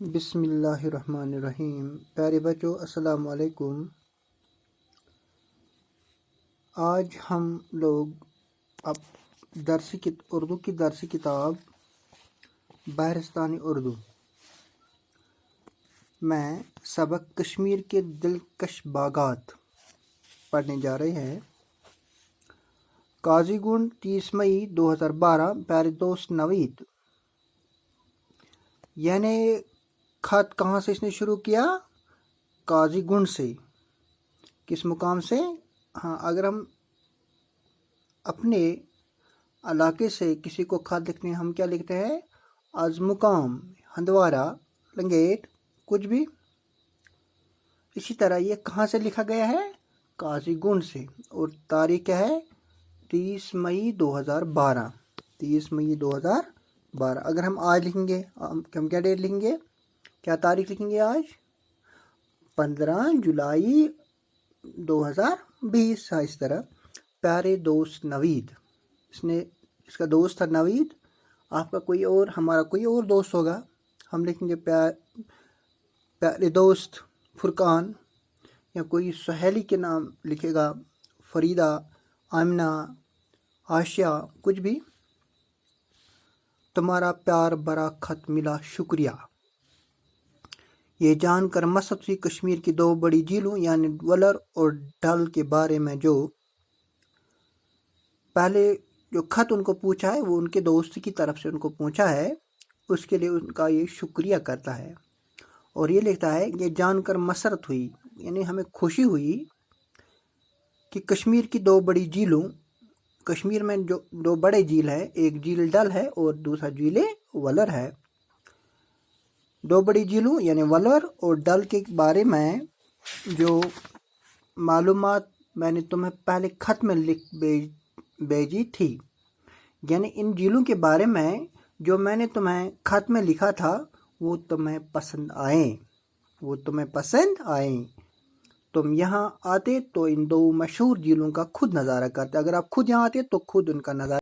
بسم اللہ الرحمن الرحیم۔ پیارے بچوں، السلام علیکم۔ آج ہم لوگ اب اردو کی درسی کتاب بہرستانی اردو میں سبق کشمیر کے دلکش باغات پڑھنے جا رہے ہیں۔ قاضی گنڈ 30 مئی 2012۔ پیارے دوست نوید، یعنی خط کہاں سے اس نے شروع کیا؟ قاضی گنڈ سے۔ کس مقام سے؟ ہاں، اگر ہم اپنے علاقے سے کسی کو خط لکھتے ہیں، ہم کیا لکھتے ہیں؟ از مقام، ہندوارہ، لنگیٹ، کچھ بھی۔ اسی طرح یہ کہاں سے لکھا گیا ہے؟ قاضی گنڈ سے، اور تاریخ کیا ہے؟ 30 مئی 2012۔ 30 مئی 2012۔ اگر ہم آج لکھیں گے، ہم کیا ڈیٹ لکھیں گے؟ کیا تاریخ لکھیں گے آج؟ 15 جولائی 2020۔ اس طرح پیارے دوست نوید، اس کا دوست تھا نوید، آپ کا کوئی اور، ہمارا کوئی اور دوست ہوگا، ہم لکھیں گے پیارے دوست فرقان، یا کوئی سہیلی کے نام لکھے گا، فریدہ، آمنہ، عاشیہ، کچھ بھی۔ تمہارا پیار برا خط ملا، شکریہ۔ یہ جان کر مسرت ہوئی کشمیر کی دو بڑی جھیلوں یعنی ولر اور ڈل کے بارے میں۔ جو پہلے جو خط ان کو پوچھا ہے وہ ان کے دوست کی طرف سے ان کو پوچھا ہے، اس کے لیے ان کا یہ شکریہ کرتا ہے، اور یہ لکھتا ہے یہ جان کر مسرت ہوئی، یعنی ہمیں خوشی ہوئی کہ کشمیر کی دو بڑی جھیلوں، کشمیر میں جو دو بڑے جھیل ہے، ایک جھیل ڈل ہے اور دوسرا جھیل ولر ہے۔ دو بڑی جھیلوں یعنی ولر اور ڈل کے بارے میں جو معلومات میں نے تمہیں پہلے خط میں لکھ بھیجی تھی، یعنی ان جھیلوں کے بارے میں جو میں نے تمہیں خط میں لکھا تھا وہ تمہیں پسند آئیں۔ تم یہاں آتے تو ان دو مشہور جھیلوں کا خود نظارہ کرتے۔ اگر آپ خود یہاں آتے تو خود ان کا نظارہ